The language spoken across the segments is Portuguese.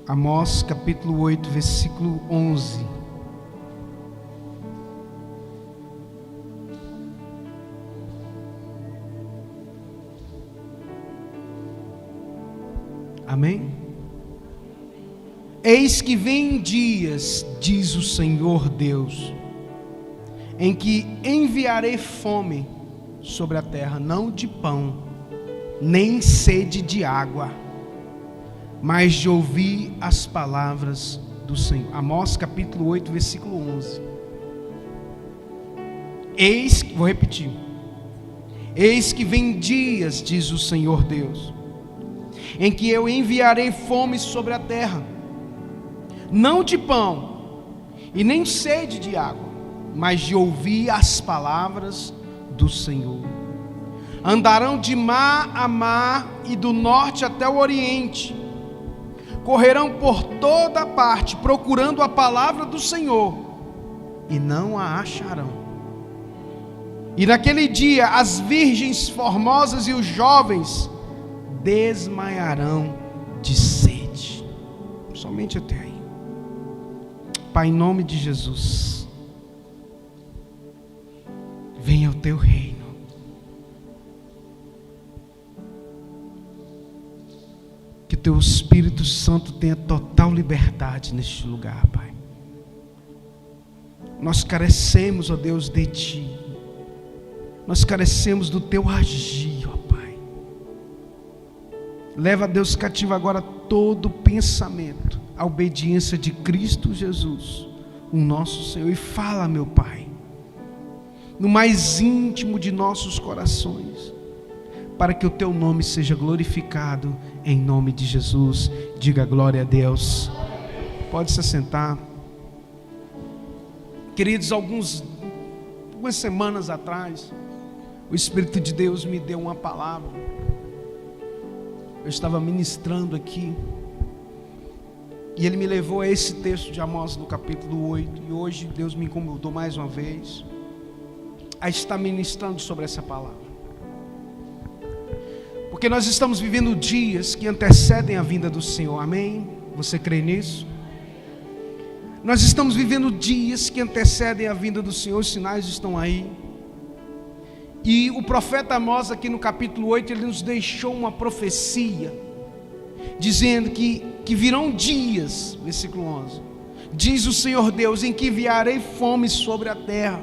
Amós capítulo 8, versículo 11. Amém? Eis que vem dias, diz o Senhor Deus, em que enviarei fome sobre a terra, não de pão, nem sede de água, mas de ouvir as palavras do Senhor. Amós capítulo 8, versículo 11. Vou repetir. Eis que vem dias, diz o Senhor Deus, em que eu enviarei fome sobre a terra, não de pão, e nem sede de água, mas de ouvir as palavras do Senhor. Andarão de mar a mar e do norte até o oriente, correrão por toda parte, procurando a palavra do Senhor, e não a acharão. E naquele dia as virgens formosas e os jovens desmaiarão de sede. Somente até aí. Pai, em nome de Jesus, venha o teu reino. Que teu Espírito Santo tenha total liberdade neste lugar, Pai. Nós carecemos, ó Deus, de Ti. Nós carecemos do teu agir, ó Pai. Leva, Deus, cativo agora todo pensamento à obediência de Cristo Jesus, o nosso Senhor. E fala, meu Pai, no mais íntimo de nossos corações, para que o teu nome seja glorificado, em nome de Jesus. Diga glória a Deus. Pode se assentar. Queridos, algumas semanas atrás, o Espírito de Deus me deu uma palavra. Eu estava ministrando aqui, e Ele me levou a esse texto de Amós no capítulo 8, e hoje Deus me incomodou mais uma vez a estar ministrando sobre essa palavra. Porque nós estamos vivendo dias que antecedem a vinda do Senhor, amém? Você crê nisso? Nós estamos vivendo dias que antecedem a vinda do Senhor, os sinais estão aí. E o profeta Amós aqui no capítulo 8, ele nos deixou uma profecia, dizendo que virão dias, versículo 11, diz o Senhor Deus, em que enviarei fome sobre a terra,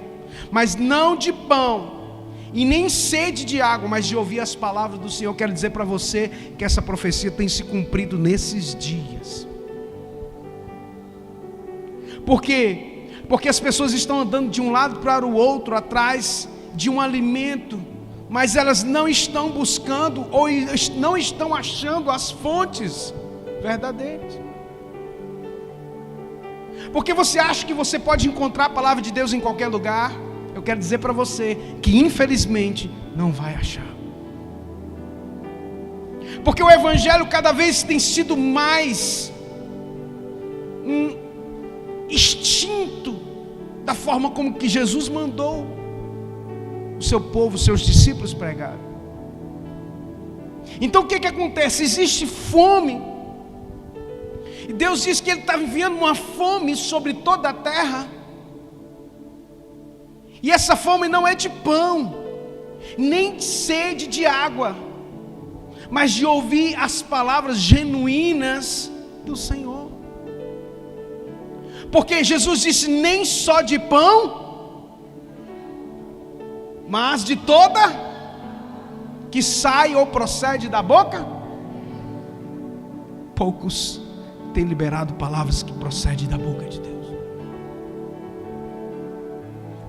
mas não de pão, e nem sede de água, mas de ouvir as palavras do Senhor. Eu quero dizer para você que essa profecia tem se cumprido nesses dias. Por quê? Porque as pessoas estão andando de um lado para o outro, atrás de um alimento, mas elas não estão buscando, ou não estão achando as fontes verdadeiras. Porque você acha que você pode encontrar a palavra de Deus em qualquer lugar? Eu quero dizer para você que infelizmente não vai achar. Porque o Evangelho cada vez tem sido mais extinto da forma como que Jesus mandou o seu povo, os seus discípulos pregarem. Então o que acontece? Existe fome, e Deus diz que Ele está enviando uma fome sobre toda a terra. E essa fome não é de pão, nem de sede de água, mas de ouvir as palavras genuínas do Senhor. Porque Jesus disse, nem só de pão, mas de toda que sai ou procede da boca. Poucos têm liberado palavras que procedem da boca de Deus.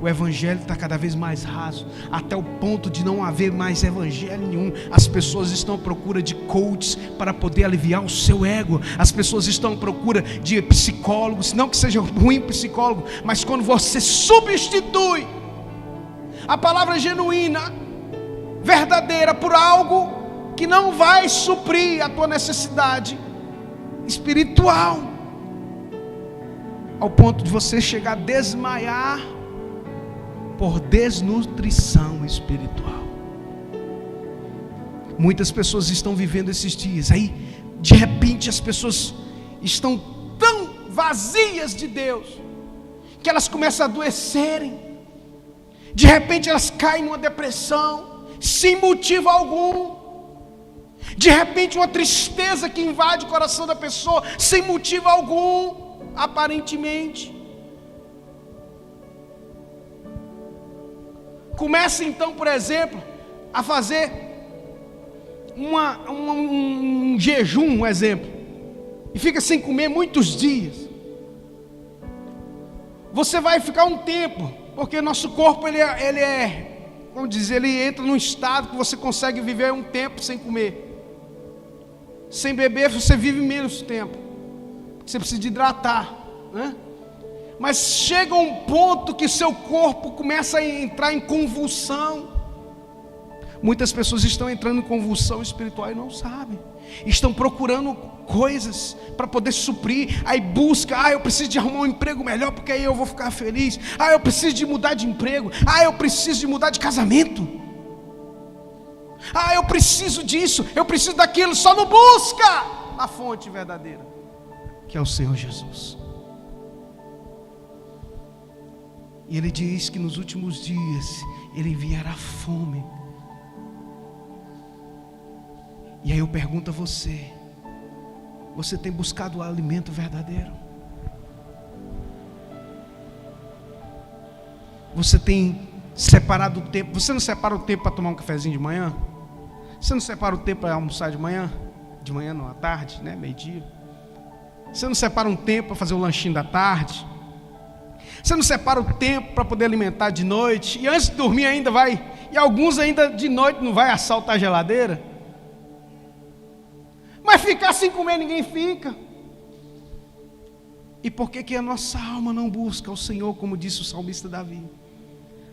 O evangelho está cada vez mais raso, até o ponto de não haver mais evangelho nenhum. As pessoas estão à procura de coaches para poder aliviar o seu ego. As pessoas estão à procura de psicólogos, não que seja ruim psicólogo, mas quando você substitui a palavra genuína, verdadeira, por algo que não vai suprir a tua necessidade espiritual, ao ponto de você chegar a desmaiar por desnutrição espiritual. Muitas pessoas estão vivendo esses dias. Aí, de repente, as pessoas estão tão vazias de Deus, que elas começam a adoecerem. De repente elas caem numa depressão, sem motivo algum. De repente uma tristeza que invade o coração da pessoa, sem motivo algum, aparentemente. Começa então, por exemplo, a fazer um jejum, um exemplo, e fica sem comer muitos dias. Você vai ficar um tempo, porque nosso corpo ele é, vamos dizer, ele entra num estado que você consegue viver um tempo sem comer. Sem beber você vive menos tempo, porque você precisa de hidratar, né? Mas chega um ponto que seu corpo começa a entrar em convulsão. Muitas pessoas estão entrando em convulsão espiritual e não sabem. Estão procurando coisas para poder suprir. Aí busca, eu preciso de arrumar um emprego melhor, porque aí eu vou ficar feliz. Eu preciso de mudar de emprego. Eu preciso de mudar de casamento. Eu preciso disso, eu preciso daquilo. Só não busca a fonte verdadeira, que é o Senhor Jesus. E Ele diz que nos últimos dias Ele enviará fome. E aí eu pergunto a você: você tem buscado o alimento verdadeiro? Você tem separado o tempo? Você não separa o tempo para tomar um cafezinho de manhã? Você não separa o tempo para almoçar de manhã? De manhã não, à tarde, né? Meio-dia. Você não separa um tempo para fazer o lanchinho da tarde? Você não separa o tempo para poder alimentar de noite? E antes de dormir ainda vai, e alguns ainda de noite não vai assaltar a geladeira? Mas ficar sem comer ninguém fica. E por que a nossa alma não busca o Senhor, como disse o salmista Davi?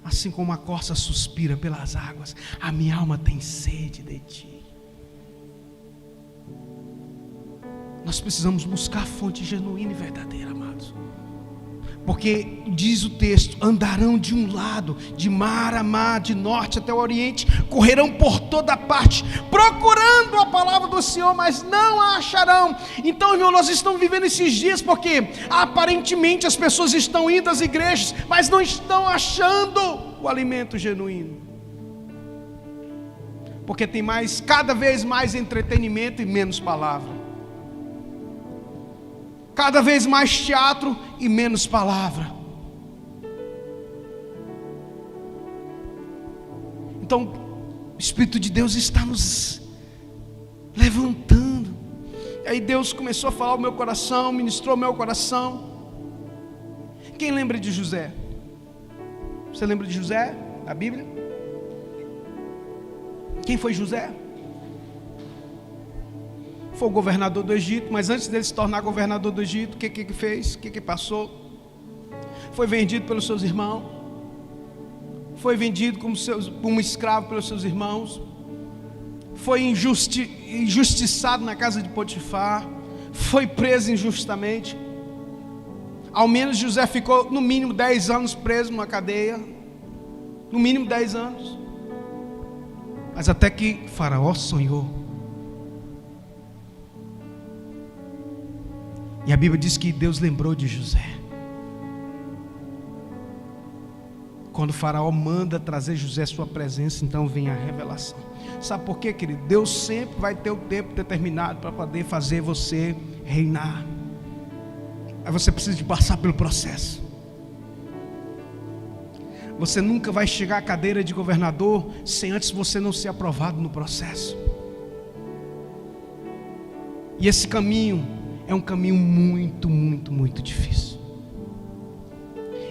Assim como a corça suspira pelas águas, a minha alma tem sede de ti. Nós precisamos buscar a fonte genuína e verdadeira, amados. Porque diz o texto: andarão de um lado, de mar a mar, de norte até o oriente, correrão por toda parte, procurando a palavra do Senhor, mas não a acharão. Então, irmão, nós estamos vivendo esses dias porque aparentemente as pessoas estão indo às igrejas, mas não estão achando o alimento genuíno. Porque tem cada vez mais entretenimento e menos palavra. Cada vez mais teatro e menos palavra. Então, o Espírito de Deus está nos levantando. E aí Deus começou a falar ao meu coração, ministrou ao meu coração. Quem lembra de José? Você lembra de José, da Bíblia? Quem foi José? Foi o governador do Egito, mas antes dele se tornar governador do Egito, o que fez? O que passou? Foi vendido pelos seus irmãos, foi vendido como escravo pelos seus irmãos, foi injustiçado na casa de Potifar, foi preso injustamente. Ao menos José ficou no mínimo 10 anos preso numa cadeia, no mínimo 10 anos, mas até que Faraó sonhou. E a Bíblia diz que Deus lembrou de José. Quando o Faraó manda trazer José à sua presença, então vem a revelação. Sabe por quê, querido? Deus sempre vai ter o tempo determinado para poder fazer você reinar. Aí você precisa de passar pelo processo. Você nunca vai chegar à cadeira de governador sem antes você não ser aprovado no processo. E esse caminho é um caminho muito, muito, muito difícil.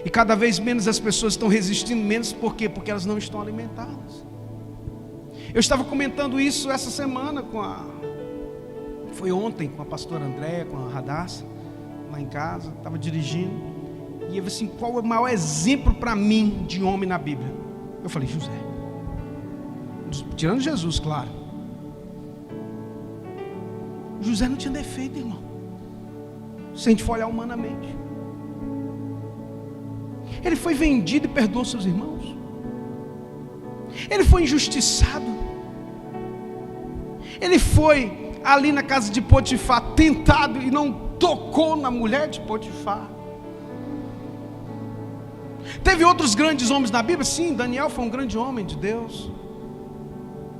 E cada vez menos as pessoas estão resistindo, menos por quê? Porque elas não estão alimentadas. Eu estava comentando isso essa semana foi ontem com a pastora Andréia, com a Radassa, lá em casa, estava dirigindo. E eu falei assim: qual é o maior exemplo para mim de homem na Bíblia? Eu falei: José. Tirando Jesus, claro. José não tinha defeito, irmão. Se a gente for olhar humanamente, ele foi vendido e perdoou seus irmãos. Ele foi injustiçado. Ele foi ali na casa de Potifar tentado e não tocou na mulher de Potifar. Teve outros grandes homens na Bíblia? Sim, Daniel foi um grande homem de Deus.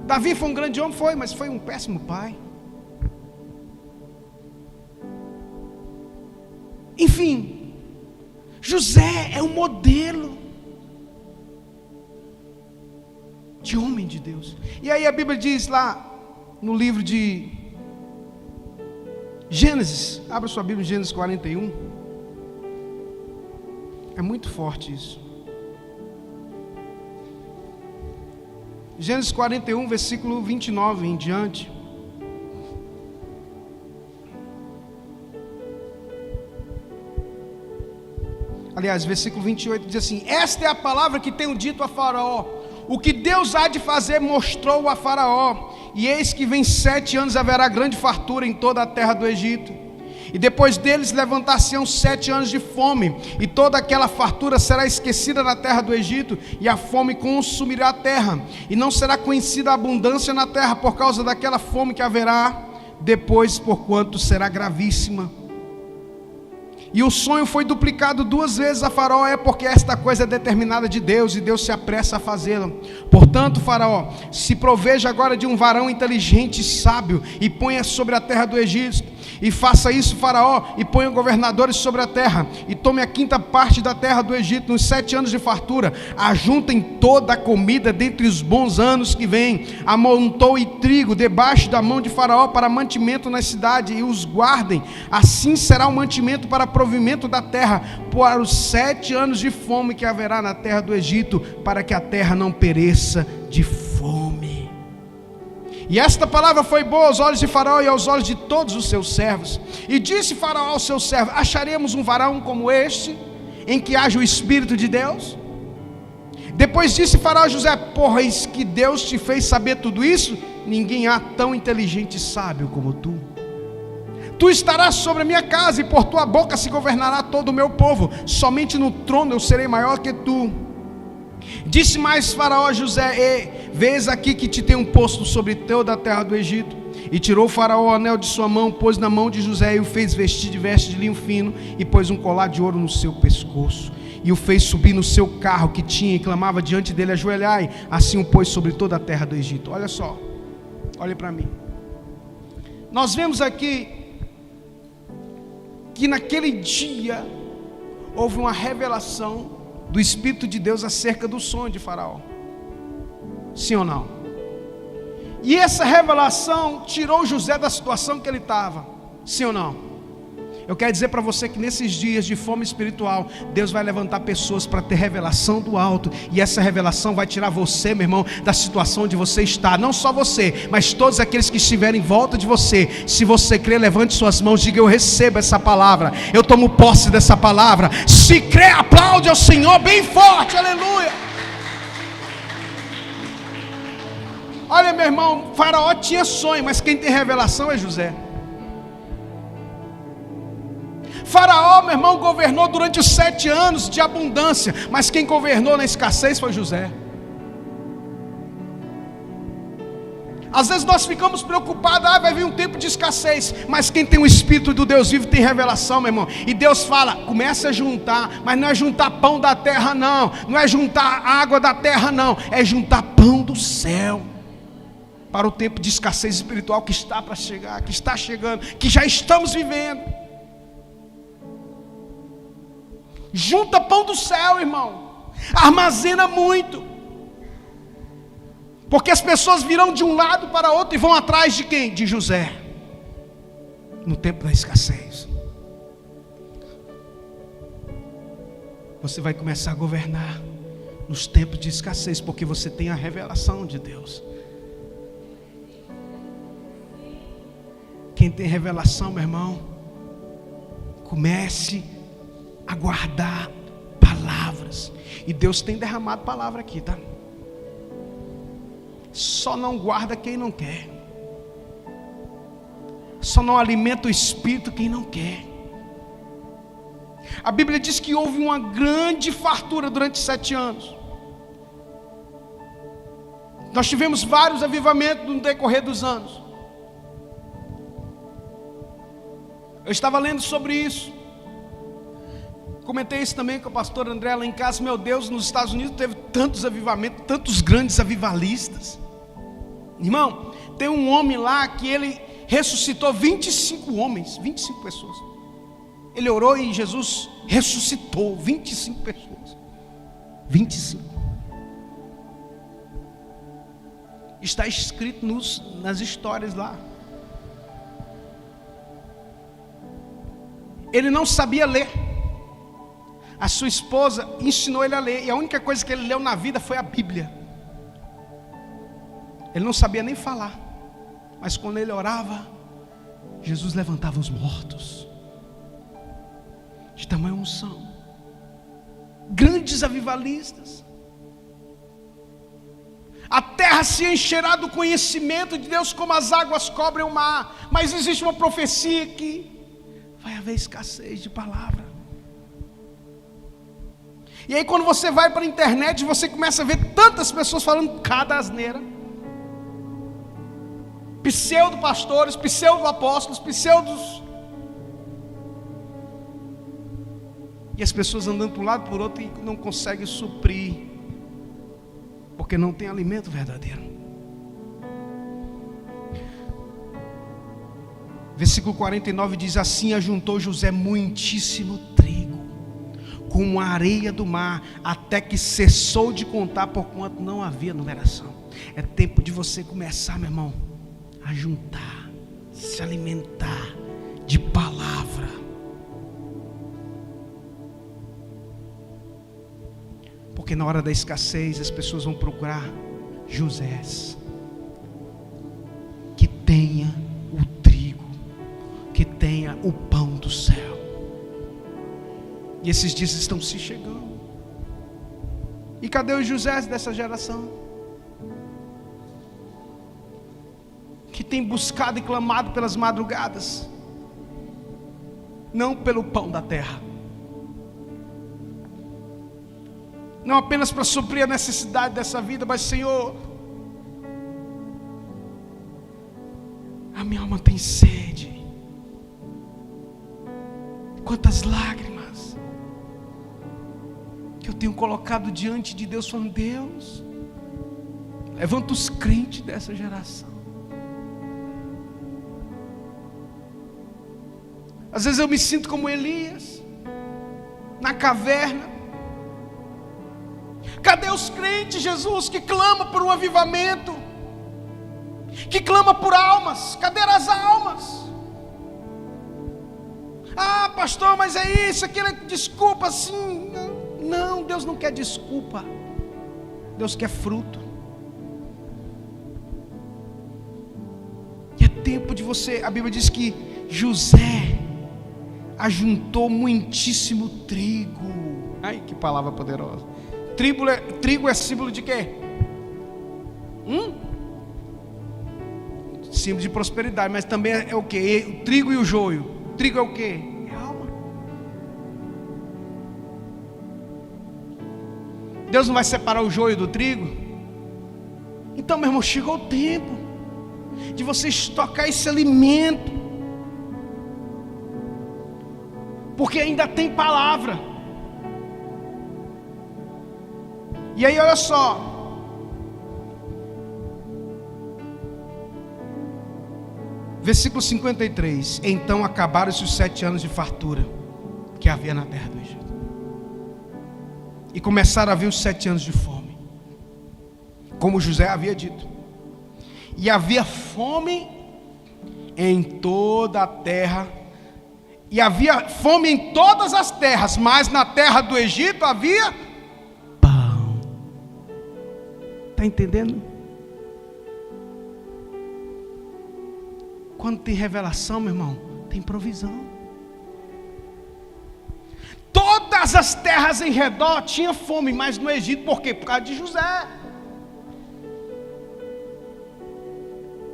Davi foi um grande homem, mas foi um péssimo pai. Enfim, José é um modelo de homem de Deus. E aí a Bíblia diz lá no livro de Gênesis, abra sua Bíblia em Gênesis 41. É muito forte isso. Gênesis 41, versículo 29 em diante. Aliás, versículo 28 diz assim: esta é a palavra que tenho dito a Faraó. O que Deus há de fazer mostrou a Faraó. E eis que vem 7 anos, haverá grande fartura em toda a terra do Egito. E depois deles levantar-se-ão 7 anos de fome, e toda aquela fartura será esquecida na terra do Egito, e a fome consumirá a terra, e não será conhecida a abundância na terra por causa daquela fome que haverá depois, porquanto será gravíssima. E o sonho foi duplicado 2 vezes a Faraó, porque esta coisa é determinada de Deus, e Deus se apressa a fazê-la. Portanto, Faraó, se proveja agora de um varão inteligente e sábio, e ponha sobre a terra do Egito. E faça isso, Faraó, e ponha governadores sobre a terra, e tome a 5ª parte da terra do Egito, nos 7 anos de fartura. Ajuntem toda a comida dentre os bons anos que vêm. Amontoe trigo debaixo da mão de Faraó para mantimento na cidade, e os guardem. Assim será o mantimento para provimento da terra, para os 7 anos de fome que haverá na terra do Egito, para que a terra não pereça de fome. E esta palavra foi boa aos olhos de Faraó e aos olhos de todos os seus servos. E disse Faraó aos seus servos: acharemos um varão como este, em que haja o Espírito de Deus? Depois disse Faraó a José: pois que Deus te fez saber tudo isso, ninguém há tão inteligente e sábio como tu. Tu estarás sobre a minha casa, e por tua boca se governará todo o meu povo. Somente no trono eu serei maior que tu. Disse mais Faraó a José: vês aqui que te tenho posto sobre toda a terra do Egito. E tirou Faraó o anel de sua mão, pôs na mão de José, e o fez vestir de veste de linho fino, e pôs um colar de ouro no seu pescoço, e o fez subir no seu carro que tinha, e clamava diante dele: ajoelhai. Assim o pôs sobre toda a terra do Egito. Olha só, olhe para mim. Nós vemos aqui que naquele dia houve uma revelação do Espírito de Deus acerca do sonho de Faraó. Sim ou não? E essa revelação tirou José da situação que ele estava. Sim ou não? Eu quero dizer para você que nesses dias de fome espiritual, Deus vai levantar pessoas para ter revelação do alto. E essa revelação vai tirar você, meu irmão, da situação onde você está. Não só você, mas todos aqueles que estiverem em volta de você. Se você crê, levante suas mãos, diga: eu recebo essa palavra, eu tomo posse dessa palavra. Se crê, aplaude ao Senhor bem forte, aleluia. Olha, meu irmão, Faraó tinha sonho, mas quem tem revelação é José. Faraó, meu irmão, governou durante os 7 anos de abundância, mas quem governou na escassez foi José. Às vezes nós ficamos preocupados: vai vir um tempo de escassez, mas quem tem o Espírito do Deus vivo tem revelação, meu irmão. E Deus fala: começa a juntar, mas não é juntar pão da terra não, não é juntar água da terra não, é juntar pão do céu, para o tempo de escassez espiritual que está para chegar, que está chegando, que já estamos vivendo. Junta pão do céu, irmão, armazena muito, porque as pessoas virão de um lado para outro e vão atrás de quem? De José, no tempo da escassez. Você vai começar a governar nos tempos de escassez, porque você tem a revelação de Deus. Quem tem revelação, meu irmão, comece a guardar palavras. E Deus tem derramado palavra aqui, tá? Só não guarda quem não quer. Só não alimenta o espírito quem não quer. A Bíblia diz que houve uma grande fartura durante 7 anos. Nós tivemos vários avivamentos no decorrer dos anos. Eu estava lendo sobre isso. Comentei isso também com o pastor André lá em casa. Meu Deus, nos Estados Unidos teve tantos avivamentos, tantos grandes avivalistas. Irmão, tem um homem lá que ele ressuscitou 25 homens, 25 pessoas. Ele orou e Jesus ressuscitou 25 pessoas. 25. Está escrito nas histórias lá. Ele não sabia ler. A sua esposa ensinou ele a ler. E a única coisa que ele leu na vida foi a Bíblia. Ele não sabia nem falar. Mas quando ele orava, Jesus levantava os mortos. De tamanha unção. Grandes avivalistas. A terra se encherá do conhecimento de Deus como as águas cobrem o mar. Mas existe uma profecia que vai haver escassez de palavra. E aí quando você vai para a internet, você começa a ver tantas pessoas falando cada asneira. Pseudo-pastores, pseudo-apóstolos, pseudos. E as pessoas andando para um lado e por outro e não conseguem suprir. Porque não tem alimento verdadeiro. Versículo 49 diz assim: ajuntou José muitíssimo trigo, como a areia do mar, até que cessou de contar, porquanto não havia numeração. É tempo de você começar, meu irmão, a juntar, se alimentar de palavra. Porque na hora da escassez as pessoas vão procurar Josés que tenha o trigo, que tenha o pão do céu. E esses dias estão se chegando. E cadê os Josés dessa geração? Que tem buscado e clamado pelas madrugadas, não pelo pão da terra, não apenas para suprir a necessidade dessa vida, mas Senhor, a minha alma tem sede. Quantas lágrimas que eu tenho colocado diante de Deus, falando: Deus, levanta os crentes dessa geração. Às vezes eu me sinto como Elias, na caverna. Cadê os crentes, Jesus, que clamam por um avivamento, que clama por almas? Cadê as almas? Ah, pastor, mas é isso, aquilo é desculpa assim. Não, Deus não quer desculpa. Deus quer fruto. E é tempo de você, a Bíblia diz que José ajuntou muitíssimo trigo. Ai, que palavra poderosa. Trigo é símbolo de quê? Símbolo de prosperidade, mas também é o quê? O trigo e o joio. O trigo é o quê? É alma. Deus não vai separar o joio do trigo? Então, meu irmão, chegou o tempo de você estocar esse alimento, porque ainda tem palavra. E aí olha só, versículo 53: então acabaram-se os 7 anos de fartura que havia na terra do Egito, e começaram a vir os 7 anos de fome, como José havia dito. E havia fome em toda a terra, e havia fome em todas as terras, mas na terra do Egito havia pão. Está entendendo? Quando tem revelação, meu irmão, tem provisão. Todas as terras em redor tinham fome, mas no Egito, por quê? Por causa de José.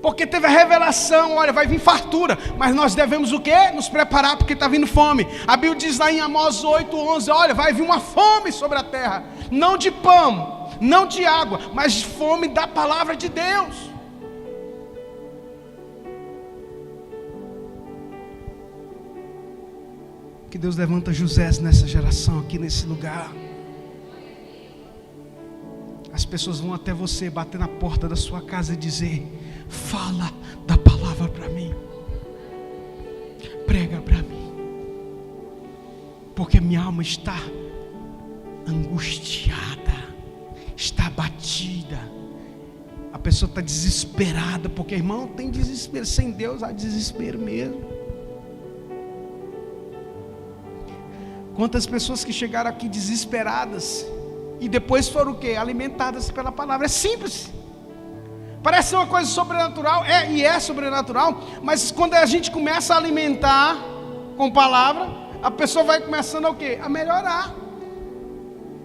Porque teve a revelação: olha, vai vir fartura, mas nós devemos o quê? Nos preparar, porque está vindo fome. A Bíblia diz lá em Amós 8:11, olha, vai vir uma fome sobre a terra, não de pão, não de água, mas de fome da palavra de Deus. Que Deus levanta Josés nessa geração, aqui nesse lugar. As pessoas vão até você, bater na porta da sua casa e dizer: fala da palavra para mim, prega para mim, porque minha alma está angustiada, está abatida. A pessoa está desesperada, porque irmão, tem desespero. Sem Deus há desespero mesmo. Quantas pessoas que chegaram aqui desesperadas e depois foram o quê? Alimentadas pela palavra. É simples. Parece uma coisa sobrenatural, e é sobrenatural, mas quando a gente começa a alimentar com palavra, a pessoa vai começando a o quê? A melhorar.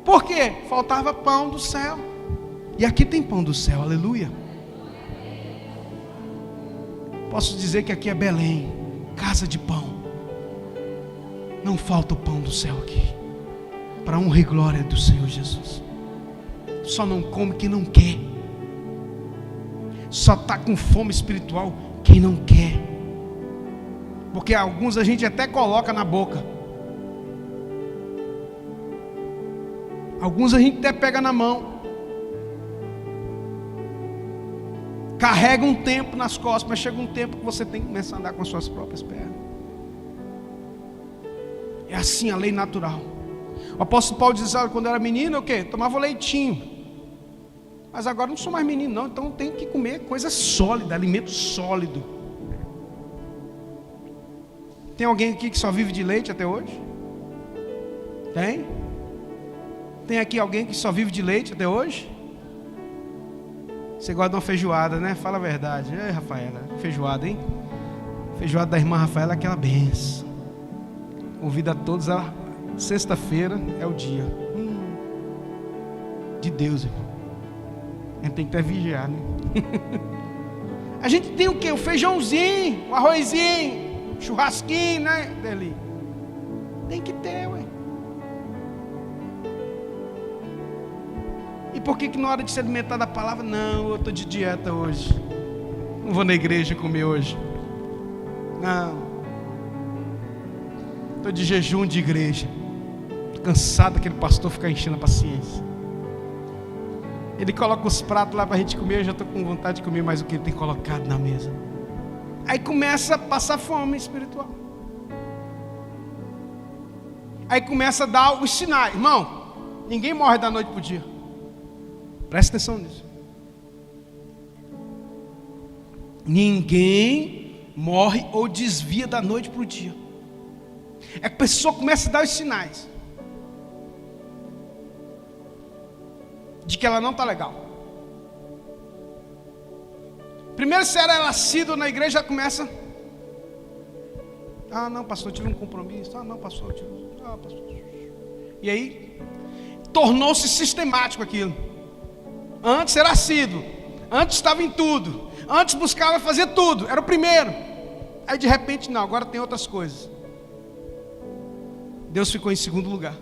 Por quê? Faltava pão do céu. E aqui tem pão do céu, aleluia. Posso dizer que aqui é Belém, casa de pão. Não falta o pão do céu aqui, para honra e glória do Senhor Jesus. Só não come quem não quer. Só está com fome espiritual quem não quer. Porque alguns a gente até coloca na boca. Alguns a gente até pega na mão. Carrega um tempo nas costas, mas chega um tempo que você tem que começar a andar com as suas próprias pernas. É assim a lei natural. O apóstolo Paulo diz: quando eu era menino, o quê? Tomava leitinho. Mas agora não sou mais menino não, então tem que comer coisa sólida, alimento sólido. Tem alguém aqui que só vive de leite até hoje? Tem? Tem aqui alguém que só vive de leite até hoje? Você gosta de uma feijoada, né? Fala a verdade. Ei, Rafaela, feijoada, hein? Feijoada da irmã Rafaela é aquela benção. Convido a todos a sexta-feira é o dia de Deus, irmão. A gente tem que até vigiar, né? A gente tem o quê? O feijãozinho, o arrozinho, churrasquinho, né? Dali. Tem que ter, ué. E por que na hora de se alimentar da palavra? Não, eu estou de dieta hoje. Não vou na igreja comer hoje. Não. Estou de jejum de igreja. Estou cansado daquele pastor ficar enchendo a paciência. Ele coloca os pratos lá para a gente comer. Eu já estou com vontade de comer mais o que ele tem colocado na mesa. Aí começa a passar fome espiritual. Aí começa a dar os sinais. Irmão, ninguém morre da noite para o dia. Presta atenção nisso. Ninguém morre ou desvia da noite para o dia. É que a pessoa começa a dar os sinais de que ela não está legal. Primeiro, se era assíduo na igreja, já começa: ah, não, pastor, eu tive um compromisso. Ah, não, pastor, eu tive... Ah, pastor. E aí, tornou-se sistemático aquilo. Antes era assíduo, antes estava em tudo, antes buscava fazer tudo, era o primeiro. Aí de repente, não, agora tem outras coisas. Deus ficou em segundo lugar.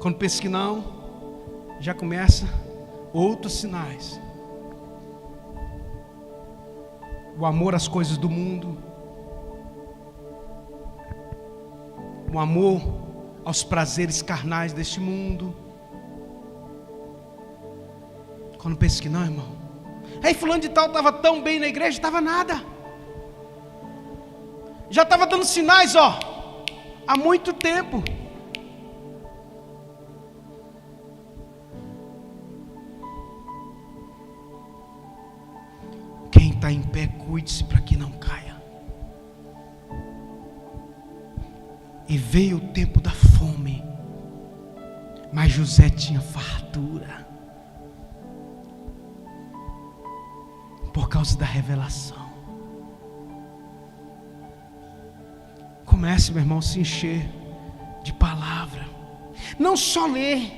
Quando pensa que não, já começa outros sinais. O amor às coisas do mundo, o amor aos prazeres carnais deste mundo. Quando pensa que não, irmão. Aí fulano de tal estava tão bem na igreja, estava nada. Já estava dando sinais, há muito tempo. Quem está em pé, cuide-se para que não caia. E veio o tempo da fome, mas José tinha fartura, por causa da revelação. Comece, meu irmão, a se encher de palavra. Não só ler.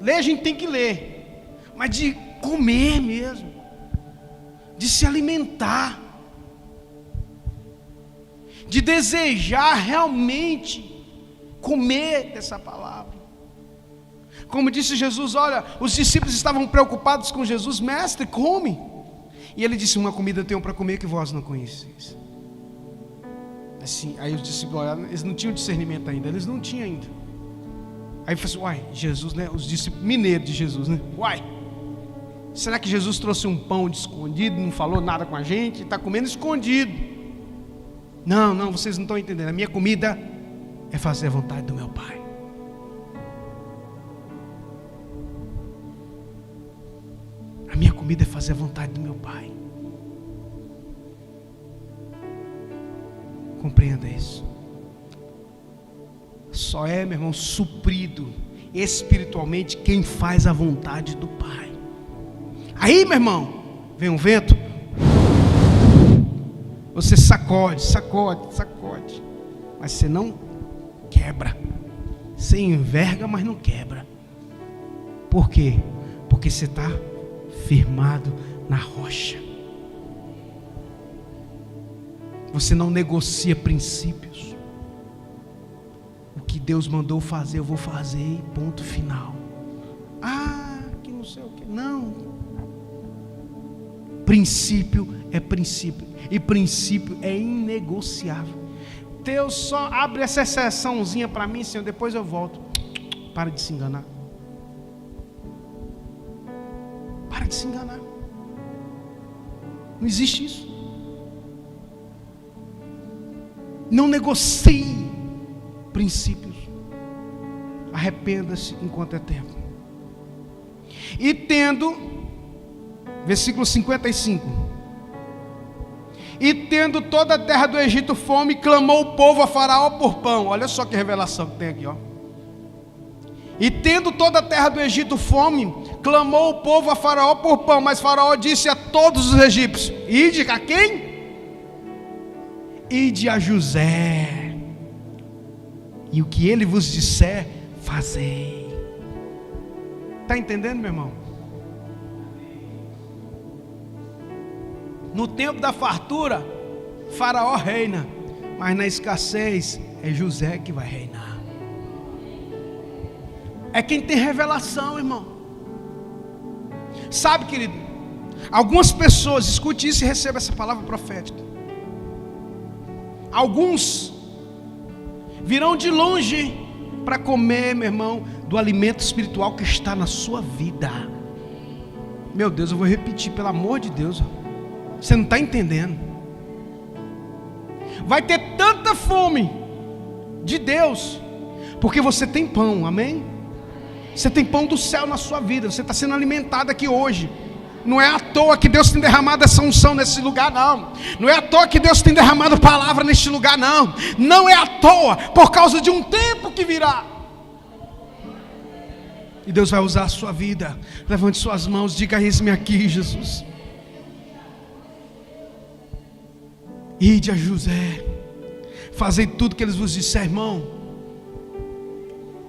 Ler a gente tem que ler, mas de comer mesmo, de se alimentar, de desejar realmente comer dessa palavra. Como disse Jesus, olha, os discípulos estavam preocupados com Jesus: mestre, come. E ele disse: uma comida eu tenho para comer que vós não conheceis. Assim, aí os discípulos olharam, eles não tinham discernimento ainda, eles não tinham ainda. Aí falou assim, uai, Jesus, né? Os discípulos mineiros de Jesus, né? Uai, será que Jesus trouxe um pão de escondido, não falou nada com a gente, está comendo escondido? Não, vocês não estão entendendo. A minha comida é fazer a vontade do meu Pai. A minha comida é fazer a vontade do meu Pai. Compreenda isso. Só é, meu irmão, suprido espiritualmente quem faz a vontade do Pai. Aí, meu irmão, vem um vento, você sacode, mas você não quebra. Você enverga, mas não quebra. Por quê? Porque você está firmado na rocha. Você não negocia princípios. O que Deus mandou fazer, eu vou fazer e ponto final. Que não sei o que. Não. Princípio é princípio. E princípio é inegociável. Deus só abre essa exceçãozinha para mim, Senhor, depois eu volto. Para de se enganar. Para de se enganar. Não existe isso. Não negocie princípios. Arrependa-se enquanto é tempo. E tendo, versículo 55. E tendo toda a terra do Egito fome, clamou o povo a Faraó por pão. Olha só que revelação que tem aqui, ó. E tendo toda a terra do Egito fome, clamou o povo a Faraó por pão. Mas Faraó disse a todos os egípcios: ide a quem? Ide a José, e o que ele vos disser, fazei. Está entendendo, meu irmão? No tempo da fartura, Faraó reina, mas na escassez é José que vai reinar. É quem tem revelação, irmão. Sabe, querido, algumas pessoas, escute isso e receba essa palavra profética. Alguns virão de longe para comer, meu irmão, do alimento espiritual que está na sua vida. Meu Deus, eu vou repetir, pelo amor de Deus. Você não está entendendo. Vai ter tanta fome de Deus, porque você tem pão, amém? Você tem pão do céu na sua vida. Você está sendo alimentado aqui hoje. Não é à toa que Deus tem derramado essa unção nesse lugar, não. Não é à toa que Deus tem derramado palavra neste lugar, não. Não é à toa, por causa de um tempo que virá. E Deus vai usar a sua vida. Levante suas mãos, diga: eis-me aqui, Jesus. Ide a José, fazei tudo que eles vos disser, irmão.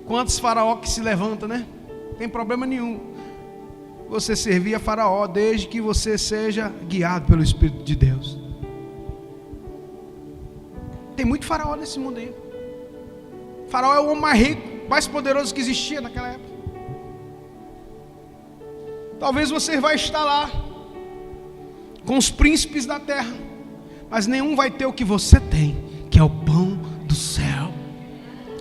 Quantos faraó que se levanta, né? Não tem problema nenhum você servir a Faraó, desde que você seja guiado pelo Espírito de Deus. Tem muito faraó nesse mundo aí. Faraó é o homem mais rico, mais poderoso que existia naquela época. Talvez você vai estar lá com os príncipes da terra, mas nenhum vai ter o que você tem, que é o pão do céu.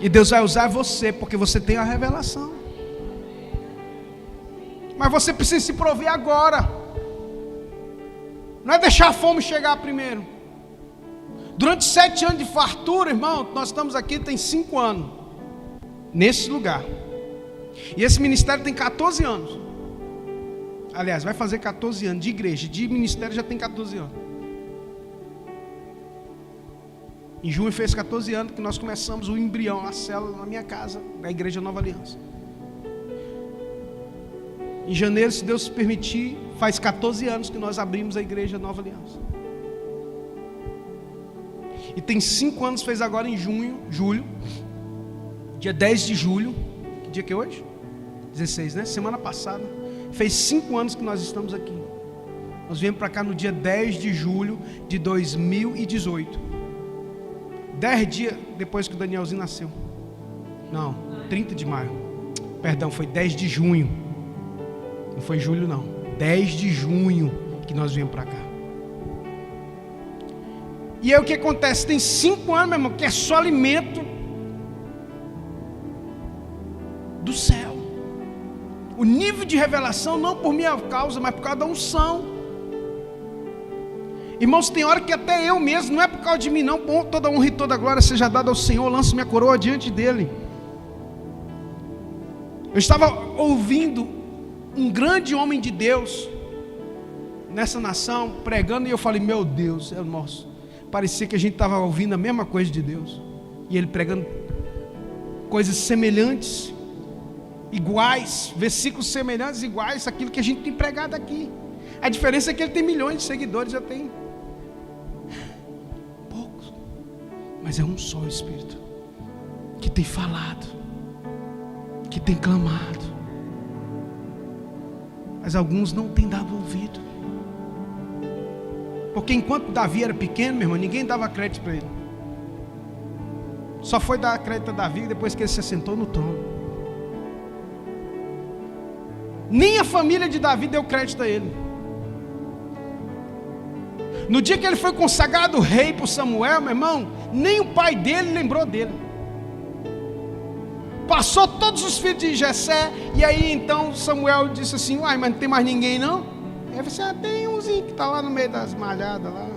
E Deus vai usar você, porque você tem a revelação. Mas você precisa se prover agora. Não é deixar a fome chegar primeiro. Durante 7 anos de fartura, irmão, nós estamos aqui, tem 5 anos nesse lugar. E esse ministério tem 14 anos. Aliás, vai fazer 14 anos de igreja, de ministério já tem 14 anos. Em junho fez 14 anos que nós começamos o embrião, a célula na minha casa, da Igreja Nova Aliança. Em janeiro, se Deus permitir, faz 14 anos que nós abrimos a Igreja Nova Aliança. E tem 5 anos, fez agora em julho, dia 10 de julho, que dia que é hoje? 16, né? Semana passada, fez 5 anos que nós estamos aqui. Nós viemos para cá no dia 10 de julho de 2018. 10 dias depois que o Danielzinho nasceu. Não, 30 de maio. Perdão, foi 10 de junho. Não foi julho não, 10 de junho que nós viemos para cá. E aí o que acontece? Tem 5 anos, meu irmão, que é só alimento do céu. O nível de revelação não por minha causa, mas por causa da unção. Irmãos, tem hora que até eu mesmo, não é por causa de mim não, bom, toda honra e toda glória seja dada ao Senhor, lanço minha coroa diante dele. Eu estava ouvindo um grande homem de Deus nessa nação pregando, e eu falei, meu Deus, é o nosso. Parecia que a gente estava ouvindo a mesma coisa de Deus, e ele pregando coisas semelhantes, iguais, versículos semelhantes, iguais àquilo que a gente tem pregado aqui. A diferença é que ele tem milhões de seguidores, eu tenho poucos, mas é um só Espírito que tem falado, que tem clamado, mas alguns não têm dado ouvido, porque enquanto Davi era pequeno, meu irmão, ninguém dava crédito para ele. Só foi dar crédito a Davi depois que ele se assentou no trono. Nem a família de Davi deu crédito a ele. No dia que ele foi consagrado rei por Samuel, meu irmão, nem o pai dele lembrou dele. Passou todos os filhos de Jessé, e aí então Samuel disse assim, uai, mas não tem mais ninguém não? Aí ele disse, tem umzinho que está lá no meio das malhadas lá.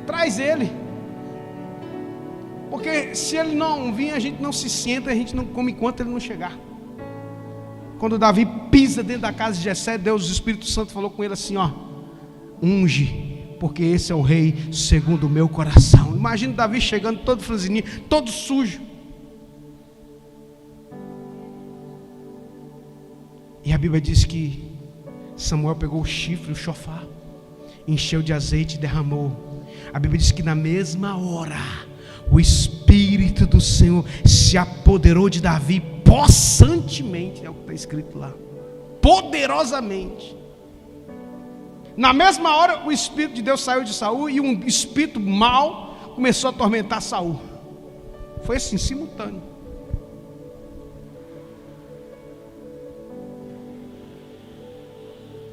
Traz ele. Porque se ele não vir, a gente não se senta, a gente não come enquanto ele não chegar. Quando Davi pisa dentro da casa de Jessé, Deus, o Espírito Santo falou com ele assim, ó, unge, porque esse é o rei segundo o meu coração. Imagina Davi chegando todo franzininho, todo sujo. E a Bíblia diz que Samuel pegou o chifre, o chofar, encheu de azeite e derramou. A Bíblia diz que na mesma hora o Espírito do Senhor se apoderou de Davi possantemente, é o que está escrito lá, poderosamente. Na mesma hora o Espírito de Deus saiu de Saul e um espírito mau começou a atormentar Saul. Foi assim, simultâneo.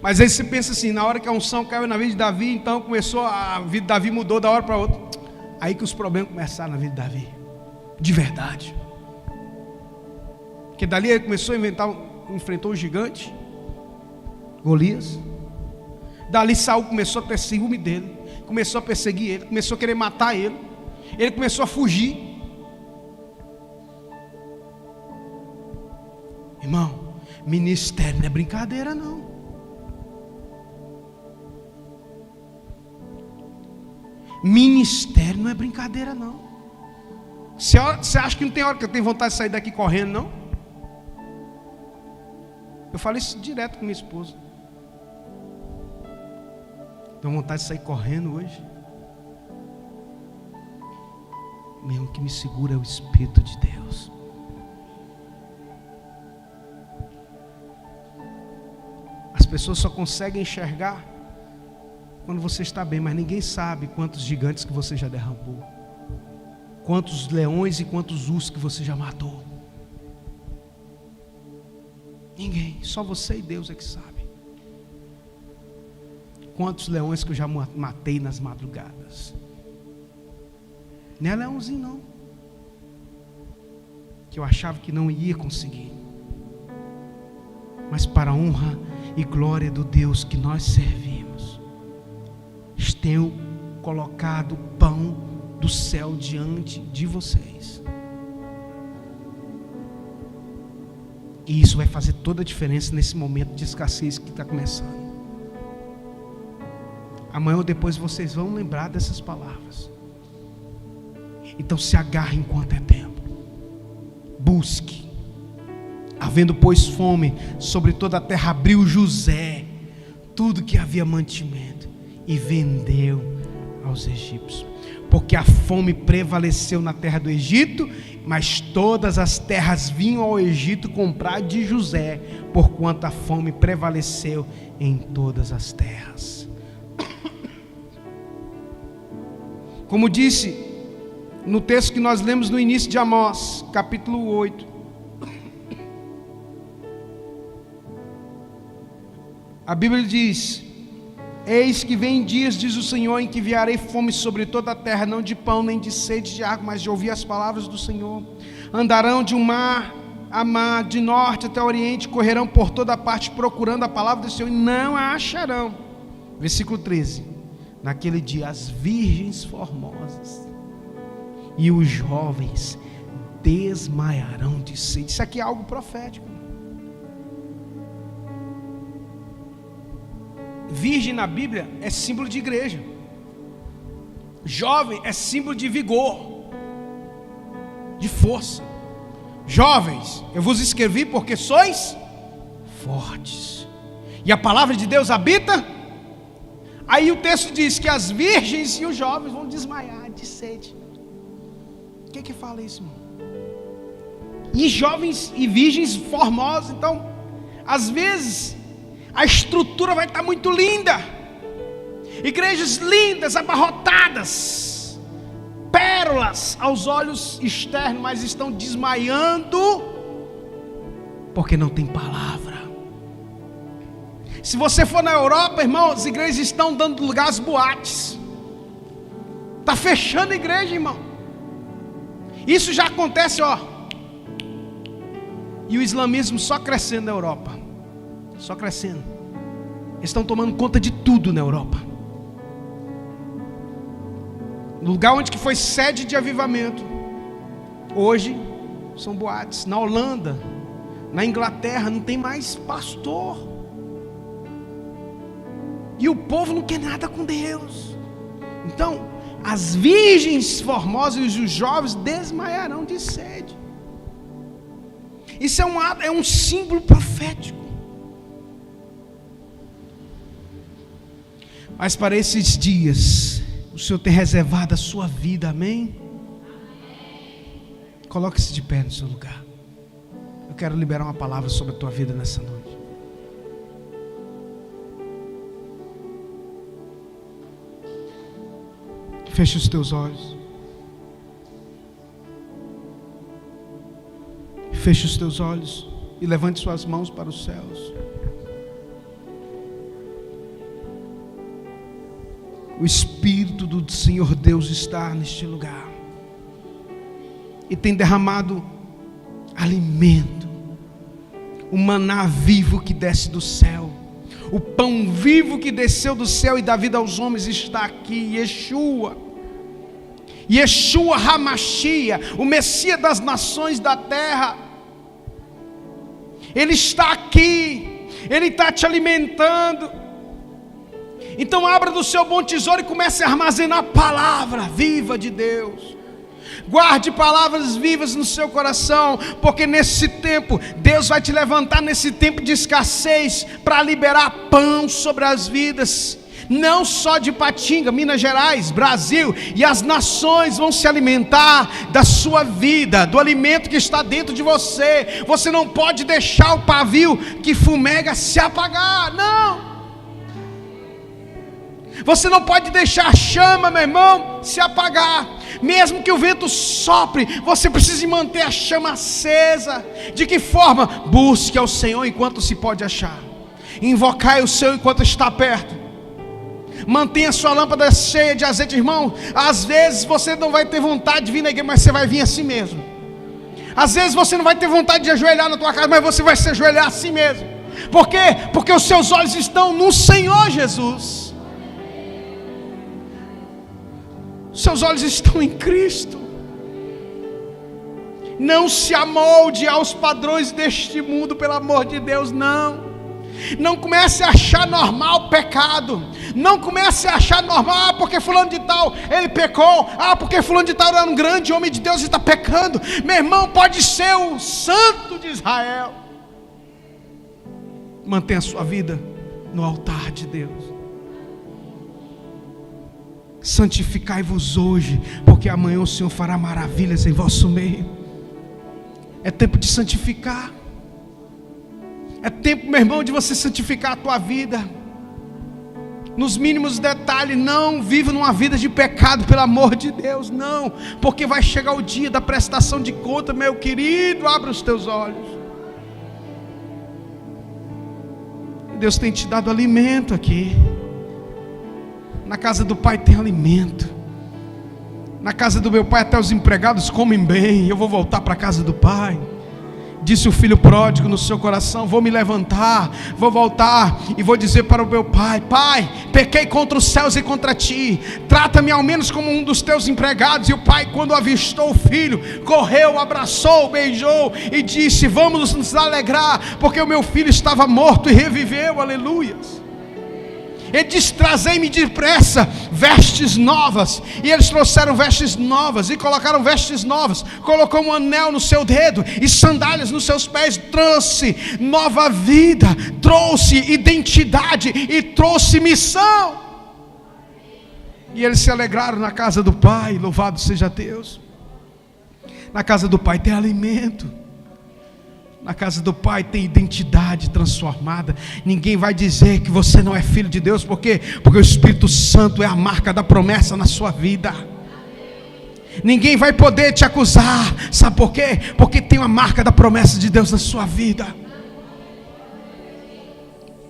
Mas aí você pensa assim, na hora que a unção caiu na vida de Davi, então começou, a vida de Davi mudou da hora para outra. Aí que os problemas começaram na vida de Davi, de verdade. Porque dali ele começou a enfrentou o gigante, Golias. Dali Saul começou a ter ciúme dele, começou a perseguir ele, começou a querer matar ele. Ele começou a fugir. Irmão, ministério não é brincadeira não. Ministério não é brincadeira não. Você acha que não tem hora que eu tenho vontade de sair daqui correndo não? Eu falo isso direto com minha esposa. Tenho vontade de sair correndo hoje. Mesmo que me segura é o Espírito de Deus. As pessoas só conseguem enxergar quando você está bem, mas ninguém sabe quantos gigantes que você já derrubou, quantos leões e quantos ursos que você já matou. Ninguém, só você e Deus é que sabe. Quantos leões que eu já matei nas madrugadas. Não é leãozinho não, que eu achava que não ia conseguir, mas para a honra e glória do Deus que nós servimos, tenho colocado o pão do céu diante de vocês. E isso vai fazer toda a diferença nesse momento de escassez que está começando. Amanhã ou depois vocês vão lembrar dessas palavras. Então se agarre enquanto é tempo. Busque. Havendo pois fome sobre toda a terra, abriu José tudo que havia mantimento e vendeu aos egípcios, porque a fome prevaleceu na terra do Egito, mas todas as terras vinham ao Egito comprar de José, porquanto a fome prevaleceu em todas as terras. Como disse no texto que nós lemos no início de Amós, capítulo 8, a Bíblia diz Eis que vem dias, diz o Senhor, em que enviarei fome sobre toda a terra, não de pão, nem de sede de água, mas de ouvir as palavras do Senhor. Andarão de um mar a mar, de norte até o oriente, correrão por toda parte procurando a palavra do Senhor e não a acharão. Versículo 13. Naquele dia as virgens formosas e os jovens desmaiarão de sede. Isso aqui é algo profético. Virgem na Bíblia é símbolo de igreja. Jovem é símbolo de vigor, de força. Jovens, eu vos escrevi porque sois fortes, e a palavra de Deus habita. Aí o texto diz que as virgens e os jovens vão desmaiar de sede. O que fala isso, irmão? E jovens e virgens formosos. Então, às vezes a estrutura vai estar muito linda, igrejas lindas, abarrotadas, pérolas aos olhos externos, mas estão desmaiando porque não tem palavra. Se você for na Europa, irmão, as igrejas estão dando lugar às boates. Está fechando a igreja, irmão. Isso já acontece, ó. E o islamismo só crescendo na Europa. Só crescendo. Eles estão tomando conta de tudo na Europa. No lugar onde que foi sede de avivamento, hoje são boates. Na Holanda, na Inglaterra, não tem mais pastor. E o povo não quer nada com Deus. Então, as virgens formosas e os jovens desmaiarão de sede. Isso é um símbolo profético. Mas para esses dias, o Senhor tem reservado a sua vida, amém? Coloque-se de pé no seu lugar. Eu quero liberar uma palavra sobre a tua vida nessa noite. Feche os teus olhos. Feche os teus olhos e levante suas mãos para os céus. O Espírito do Senhor Deus está neste lugar e tem derramado alimento, o maná vivo que desce do céu, o pão vivo que desceu do céu e dá vida aos homens está aqui. Yeshua Hamashia, o Messias das nações da terra, Ele está aqui, Ele está te alimentando. Então abra do seu bom tesouro e comece a armazenar a palavra viva de Deus. Guarde palavras vivas no seu coração, porque nesse tempo, Deus vai te levantar nesse tempo de escassez, para liberar pão sobre as vidas. Não só de Patinga, Minas Gerais, Brasil, e as nações vão se alimentar da sua vida, do alimento que está dentro de você. Você não pode deixar o pavio que fumega se apagar, não. Você não pode deixar a chama, meu irmão, se apagar. Mesmo que o vento sopre, você precisa manter a chama acesa. De que forma? Busque ao Senhor enquanto se pode achar. Invocai o Senhor enquanto está perto. Mantenha a sua lâmpada cheia de azeite, irmão. Às vezes você não vai ter vontade de vir na igreja, mas você vai vir assim mesmo. Às vezes você não vai ter vontade de ajoelhar na tua casa, mas você vai se ajoelhar assim mesmo. Por quê? Porque os seus olhos estão no Senhor Jesus. Seus olhos estão em Cristo. Não se amolde aos padrões deste mundo, pelo amor de Deus, não. Não comece a achar normal o pecado. Não comece a achar normal, porque fulano de tal, ele pecou. Porque fulano de tal era um grande homem de Deus e está pecando. Meu irmão, pode ser o santo de Israel. Mantenha a sua vida no altar de Deus. Santificai-vos hoje, porque amanhã o Senhor fará maravilhas em vosso meio. É tempo de santificar. É tempo, meu irmão, de você santificar a tua vida. Nos mínimos detalhes. Não viva numa vida de pecado, pelo amor de Deus, não. Porque vai chegar o dia da prestação de conta, meu querido. Abra os teus olhos. Deus tem te dado alimento aqui. Na casa do Pai tem alimento. Na casa do meu Pai até os empregados comem bem. Eu vou voltar para a casa do Pai. Disse o filho pródigo no seu coração: vou me levantar, vou voltar e vou dizer para o meu pai: Pai, pequei contra os céus e contra ti, trata-me ao menos como um dos teus empregados. E o pai, quando avistou o filho, correu, abraçou, beijou e disse: vamos nos alegrar, porque o meu filho estava morto e reviveu. Aleluias. Ele diz: trazei-me depressa vestes novas. E eles trouxeram vestes novas e colocaram vestes novas. Colocou um anel no seu dedo e sandálias nos seus pés. Trouxe nova vida, trouxe identidade e trouxe missão. E eles se alegraram na casa do Pai. Louvado seja Deus. Na casa do Pai tem alimento. Na casa do Pai tem identidade transformada. Ninguém vai dizer que você não é filho de Deus. Por quê? Porque o Espírito Santo é a marca da promessa na sua vida. Ninguém vai poder te acusar. Sabe por quê? Porque tem a marca da promessa de Deus na sua vida.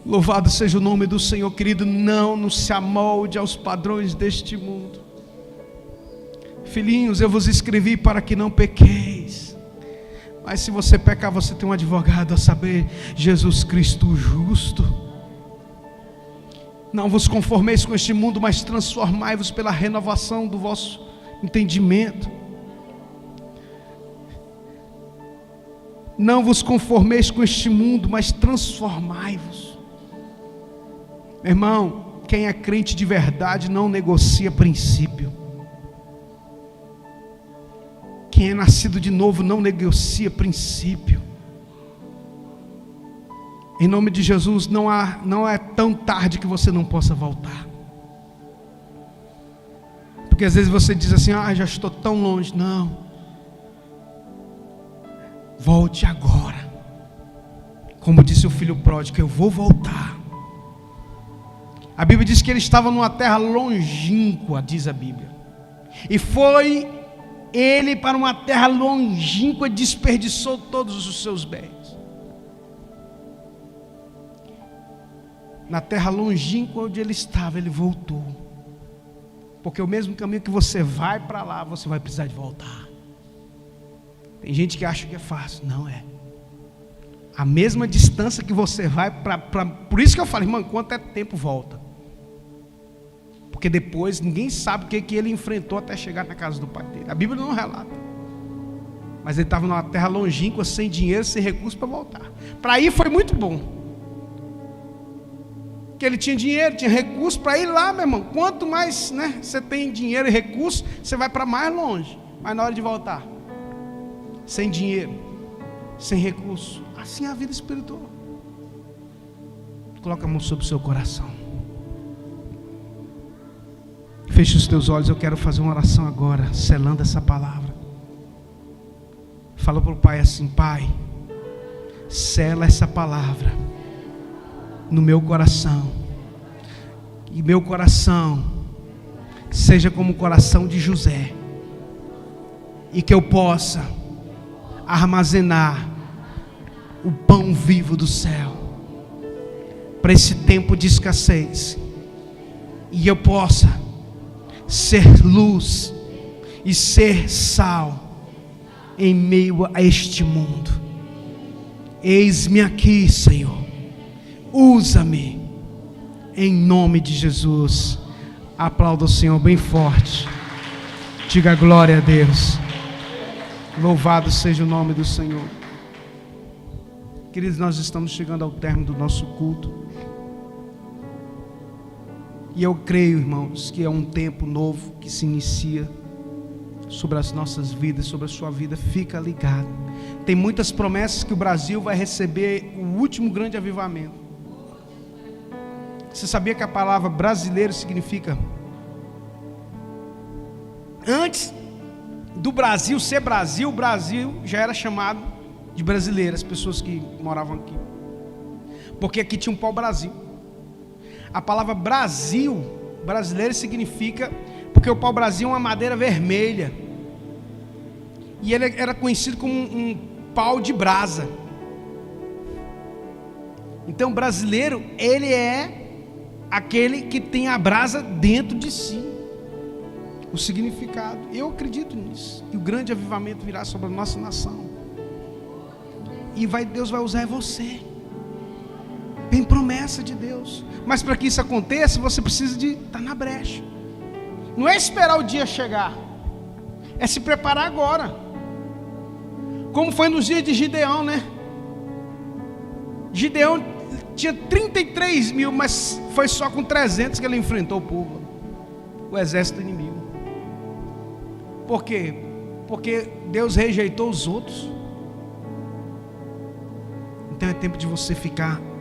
Louvado seja o nome do Senhor, querido. Não se amolde aos padrões deste mundo. Filhinhos, eu vos escrevi para que não pequeis. Mas se você pecar, você tem um advogado, a saber, Jesus Cristo o justo. Não vos conformeis com este mundo, mas transformai-vos pela renovação do vosso entendimento. Não vos conformeis com este mundo, mas transformai-vos. Meu irmão, quem é crente de verdade não negocia princípio. Quem é nascido de novo não negocia princípio. Em nome de Jesus, não é tão tarde que você não possa voltar. Porque às vezes você diz assim: já estou tão longe. Não. Volte agora. Como disse o filho pródigo: eu vou voltar. A Bíblia diz que ele estava numa terra longínqua, diz a Bíblia. E foi ele para uma terra longínqua, desperdiçou todos os seus bens. Na terra longínqua onde ele estava, ele voltou. Porque o mesmo caminho que você vai para lá, você vai precisar de voltar. Tem gente que acha que é fácil. Não é. A mesma distância que você vai por isso que eu falo: irmão, quanto é tempo volta? Porque depois ninguém sabe o que ele enfrentou até chegar na casa do pai dele. A Bíblia não relata. Mas ele estava numa terra longínqua, sem dinheiro, sem recurso para voltar. Para ir foi muito bom. Porque ele tinha dinheiro, tinha recurso para ir lá, meu irmão. Quanto mais você tem dinheiro e recurso, você vai para mais longe. Mas na hora de voltar, sem dinheiro, sem recurso, assim é a vida espiritual. Coloca a mão sobre o seu coração. Feche os teus olhos. Eu quero fazer uma oração agora, selando essa palavra. Fala para o Pai assim: Pai, sela essa palavra no meu coração. E meu coração seja como o coração de José. E que eu possa armazenar o pão vivo do céu para esse tempo de escassez. E eu possa ser luz e ser sal em meio a este mundo. Eis-me aqui, Senhor. Usa-me em nome de Jesus. Aplauda o Senhor bem forte. Diga glória a Deus. Louvado seja o nome do Senhor. Queridos, nós estamos chegando ao término do nosso culto. E eu creio, irmãos, que é um tempo novo que se inicia sobre as nossas vidas, sobre a sua vida. Fica ligado. Tem muitas promessas que o Brasil vai receber o último grande avivamento. Você sabia que a palavra brasileiro significa... Antes do Brasil ser Brasil, o Brasil já era chamado de brasileiro, as pessoas que moravam aqui. Porque aqui tinha um pau-brasil. A palavra Brasil, brasileiro, significa... Porque o pau-brasil é uma madeira vermelha. E ele era conhecido como um pau de brasa. Então, brasileiro, ele é aquele que tem a brasa dentro de si. O significado, eu acredito nisso. E o grande avivamento virá sobre a nossa nação. E Deus vai usar você. Tem promessa de Deus. Mas para que isso aconteça, você precisa de estar na brecha. Não é esperar o dia chegar, é se preparar agora. Como foi nos dias de Gideão, né? Gideão tinha 33 mil, mas foi só com 300 que ele enfrentou o povo, o exército inimigo. Por quê? Porque Deus rejeitou os outros. Então é tempo de você ficar